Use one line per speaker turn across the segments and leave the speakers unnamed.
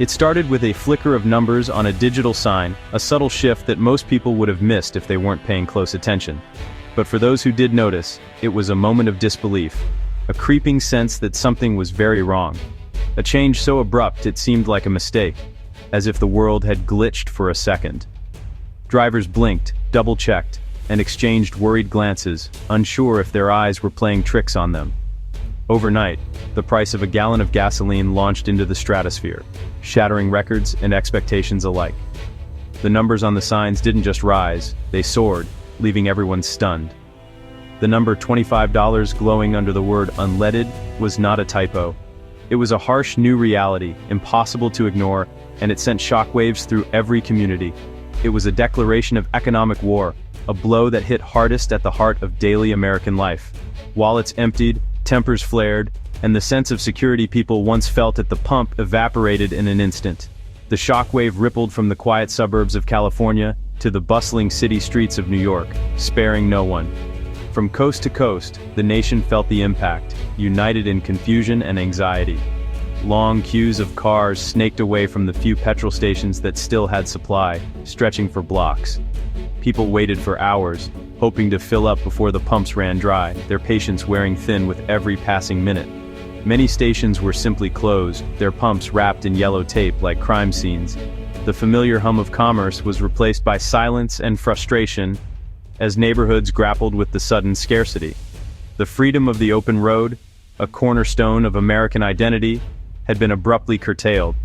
It started with a flicker of numbers on a digital sign, a subtle shift that most people would have missed if they weren't paying close attention. But for those who did notice, it was a moment of disbelief, a creeping sense that something was very wrong. A change so abrupt it seemed like a mistake, as if the world had glitched for a second. Drivers blinked, double-checked, and exchanged worried glances, unsure if their eyes were playing tricks on them. Overnight, the price of a gallon of gasoline launched into the stratosphere, shattering records and expectations alike. The numbers on the signs didn't just rise, they soared, leaving everyone stunned. The number $25 glowing under the word unleaded was not a typo. It was a harsh new reality, impossible to ignore, and it sent shockwaves through every community. It was a declaration of economic war, a blow that hit hardest at the heart of daily American life. Wallets emptied, tempers flared, and the sense of security people once felt at the pump evaporated in an instant. The shockwave rippled from the quiet suburbs of California to the bustling city streets of New York, sparing no one. From coast to coast, the nation felt the impact, united in confusion and anxiety. Long queues of cars snaked away from the few petrol stations that still had supply, stretching for blocks. People waited for hours, hoping to fill up before the pumps ran dry, their patience wearing thin with every passing minute. Many stations were simply closed, their pumps wrapped in yellow tape like crime scenes. The familiar hum of commerce was replaced by silence and frustration as neighborhoods grappled with the sudden scarcity. The freedom of the open road, a cornerstone of American identity, had been abruptly curtailed.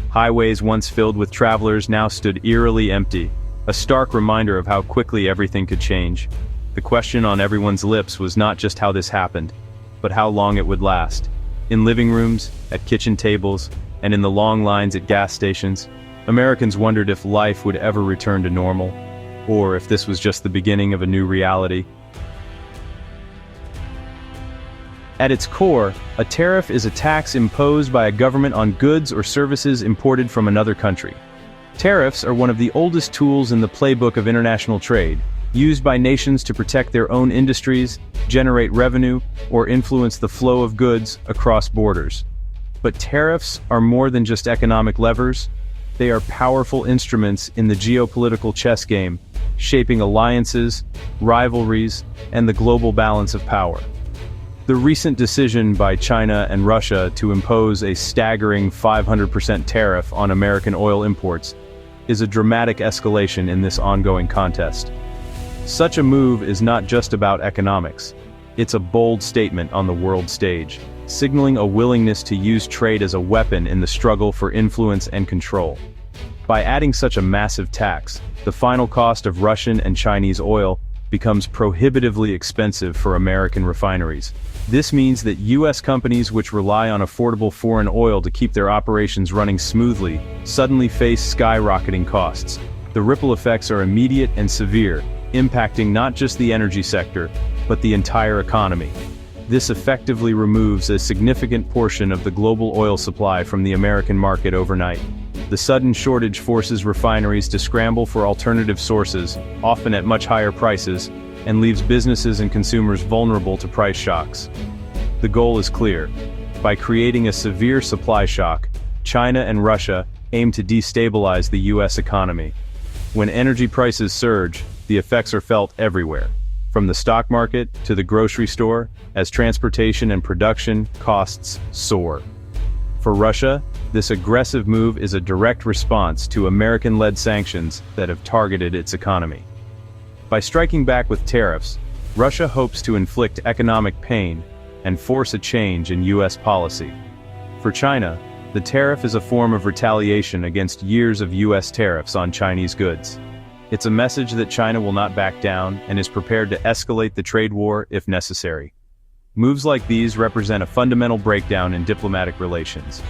Highways once filled with travelers now stood eerily empty, a stark reminder of how quickly everything could change. The question on everyone's lips was not just how this happened, but how long it would last. In living rooms, at kitchen tables, and in the long lines at gas stations, Americans wondered if life would ever return to normal, or if this was just the beginning of a new reality. At its core, a tariff is a tax imposed by a government on goods or services imported from another country. Tariffs are one of the oldest tools in the playbook of international trade, used by nations to protect their own industries, generate revenue, or influence the flow of goods across borders. But tariffs are more than just economic levers. They are powerful instruments in the geopolitical chess game, shaping alliances, rivalries, and the global balance of power. The recent decision by China and Russia to impose a staggering 500% tariff on American oil imports is a dramatic escalation in this ongoing contest. Such a move is not just about economics. It's a bold statement on the world stage, signaling a willingness to use trade as a weapon in the struggle for influence and control. By adding such a massive tax, the final cost of Russian and Chinese oil becomes prohibitively expensive for American refineries. This means that U.S. companies which rely on affordable foreign oil to keep their operations running smoothly suddenly face skyrocketing costs. The ripple effects are immediate and severe, impacting not just the energy sector, but the entire economy. This effectively removes a significant portion of the global oil supply from the American market overnight. The sudden shortage forces refineries to scramble for alternative sources, often at much higher prices, and leaves businesses and consumers vulnerable to price shocks. The goal is clear. By creating a severe supply shock, China and Russia aim to destabilize the U.S. economy. When energy prices surge, the effects are felt everywhere, from the stock market to the grocery store, as transportation and production costs soar. For Russia, this aggressive move is a direct response to American-led sanctions that have targeted its economy. By striking back with tariffs, Russia hopes to inflict economic pain and force a change in U.S. policy. For China, the tariff is a form of retaliation against years of U.S. tariffs on Chinese goods. It's a message that China will not back down and is prepared to escalate the trade war if necessary. Moves like these represent a fundamental breakdown in diplomatic relations.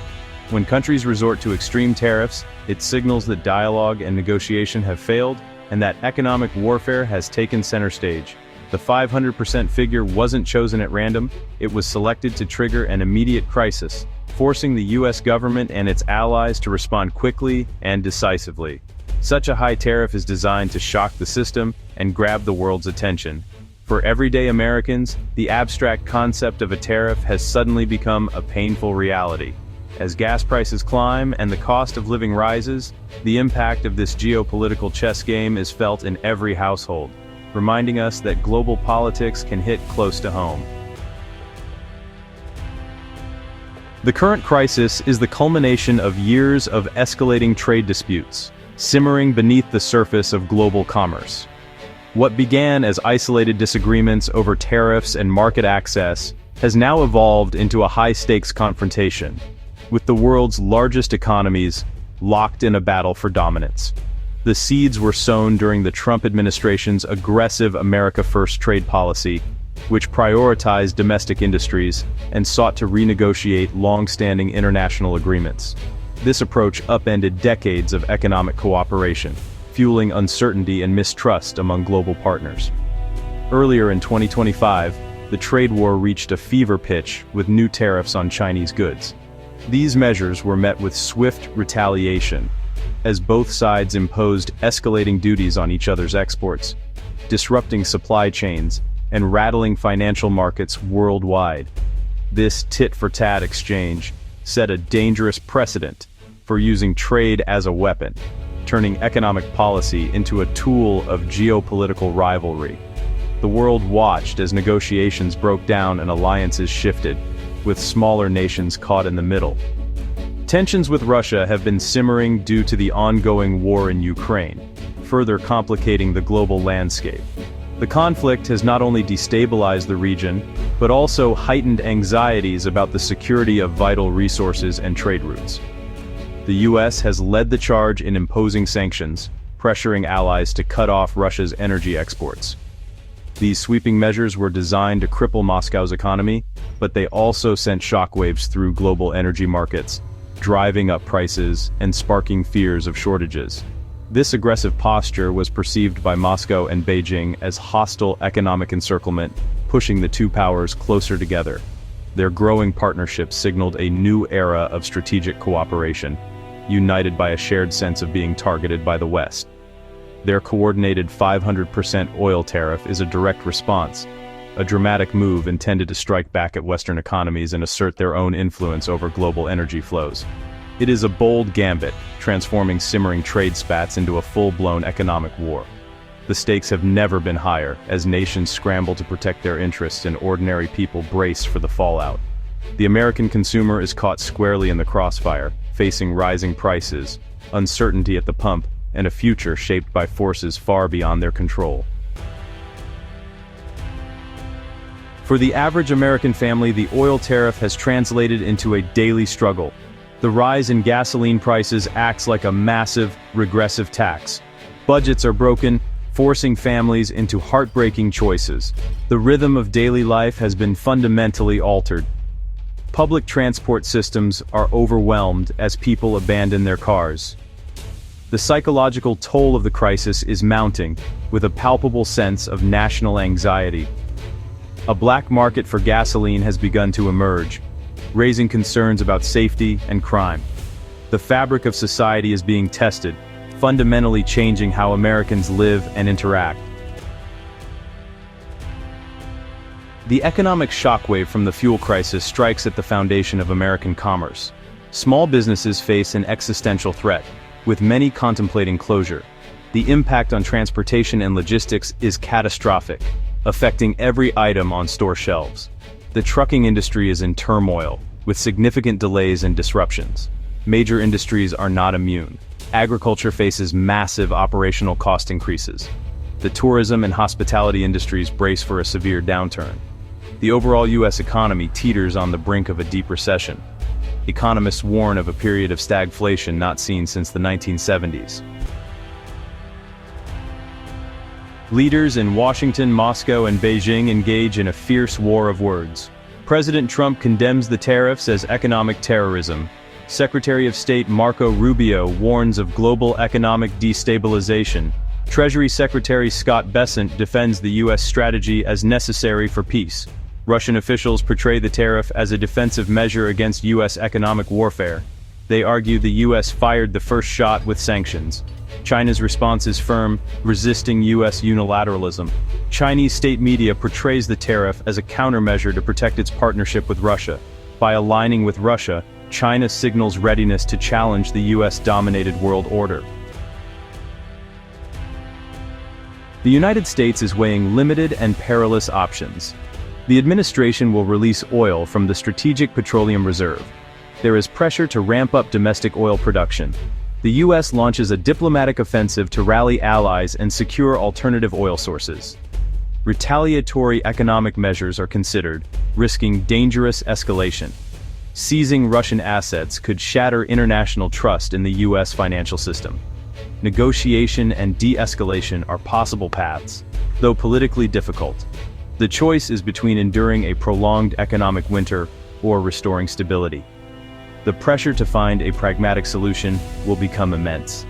When countries resort to extreme tariffs, it signals that dialogue and negotiation have failed, and that economic warfare has taken center stage. The 500% figure wasn't chosen at random, it was selected to trigger an immediate crisis, forcing the US government and its allies to respond quickly and decisively. Such a high tariff is designed to shock the system and grab the world's attention. For everyday Americans, the abstract concept of a tariff has suddenly become a painful reality. As gas prices climb and the cost of living rises, the impact of this geopolitical chess game is felt in every household, reminding us that global politics can hit close to home. The current crisis is the culmination of years of escalating trade disputes, simmering beneath the surface of global commerce. What began as isolated disagreements over tariffs and market access has now evolved into a high-stakes confrontation, with the world's largest economies locked in a battle for dominance. The seeds were sown during the Trump administration's aggressive America First trade policy, which prioritized domestic industries and sought to renegotiate long-standing international agreements. This approach upended decades of economic cooperation, fueling uncertainty and mistrust among global partners. Earlier in 2025, the trade war reached a fever pitch with new tariffs on Chinese goods. These measures were met with swift retaliation, as both sides imposed escalating duties on each other's exports, disrupting supply chains and rattling financial markets worldwide. This tit-for-tat exchange set a dangerous precedent for using trade as a weapon, turning economic policy into a tool of geopolitical rivalry. The world watched as negotiations broke down and alliances shifted, with smaller nations caught in the middle. Tensions with Russia have been simmering due to the ongoing war in Ukraine, further complicating the global landscape. The conflict has not only destabilized the region, but also heightened anxieties about the security of vital resources and trade routes. The US has led the charge in imposing sanctions, pressuring allies to cut off Russia's energy exports. These sweeping measures were designed to cripple Moscow's economy, but they also sent shockwaves through global energy markets, driving up prices and sparking fears of shortages. This aggressive posture was perceived by Moscow and Beijing as hostile economic encirclement, pushing the two powers closer together. Their growing partnership signaled a new era of strategic cooperation, united by a shared sense of being targeted by the West. Their coordinated 500% oil tariff is a direct response, a dramatic move intended to strike back at Western economies and assert their own influence over global energy flows. It is a bold gambit, transforming simmering trade spats into a full-blown economic war. The stakes have never been higher, as nations scramble to protect their interests and ordinary people brace for the fallout. The American consumer is caught squarely in the crossfire, facing rising prices, uncertainty at the pump, and a future shaped by forces far beyond their control. For the average American family, the oil tariff has translated into a daily struggle. The rise in gasoline prices acts like a massive, regressive tax. Budgets are broken, forcing families into heartbreaking choices. The rhythm of daily life has been fundamentally altered. Public transport systems are overwhelmed as people abandon their cars. The psychological toll of the crisis is mounting, with a palpable sense of national anxiety. A black market for gasoline has begun to emerge, raising concerns about safety and crime. The fabric of society is being tested, fundamentally changing how Americans live and interact. The economic shockwave from the fuel crisis strikes at the foundation of American commerce. Small businesses face an existential threat, with many contemplating closure. The impact on transportation and logistics is catastrophic, affecting every item on store shelves. The trucking industry is in turmoil, with significant delays and disruptions. Major industries are not immune. Agriculture faces massive operational cost increases. The tourism and hospitality industries brace for a severe downturn. The overall U.S. economy teeters on the brink of a deep recession. Economists warn of a period of stagflation not seen since the 1970s. Leaders in Washington, Moscow, and Beijing engage in a fierce war of words. President Trump condemns the tariffs as economic terrorism. Secretary of State Marco Rubio warns of global economic destabilization. Treasury Secretary Scott Bessent defends the U.S. strategy as necessary for peace. Russian officials portray the tariff as a defensive measure against U.S. economic warfare. They argue the U.S. fired the first shot with sanctions. China's response is firm, resisting U.S. unilateralism. Chinese state media portrays the tariff as a countermeasure to protect its partnership with Russia. By aligning with Russia, China signals readiness to challenge the US-dominated world order. The United States is weighing limited and perilous options. The administration will release oil from the Strategic Petroleum Reserve. There is pressure to ramp up domestic oil production. The US launches a diplomatic offensive to rally allies and secure alternative oil sources. Retaliatory economic measures are considered, risking dangerous escalation. Seizing Russian assets could shatter international trust in the US financial system. Negotiation and de-escalation are possible paths, though politically difficult. The choice is between enduring a prolonged economic winter or restoring stability. The pressure to find a pragmatic solution will become immense.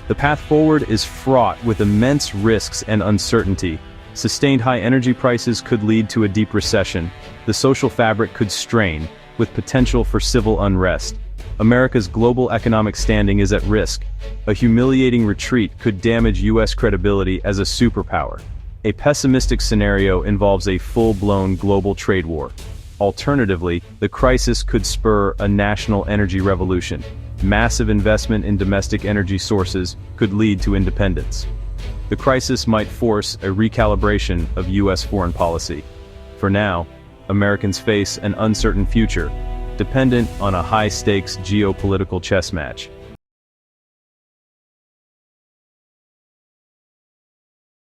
The path forward is fraught with immense risks and uncertainty. Sustained high energy prices could lead to a deep recession. The social fabric could strain, with potential for civil unrest. America's global economic standing is at risk. A humiliating retreat could damage US credibility as a superpower. A pessimistic scenario involves a full-blown global trade war. Alternatively, the crisis could spur a national energy revolution. Massive investment in domestic energy sources could lead to independence. The crisis might force a recalibration of US foreign policy. For now, Americans face an uncertain future, dependent on a high-stakes geopolitical chess match.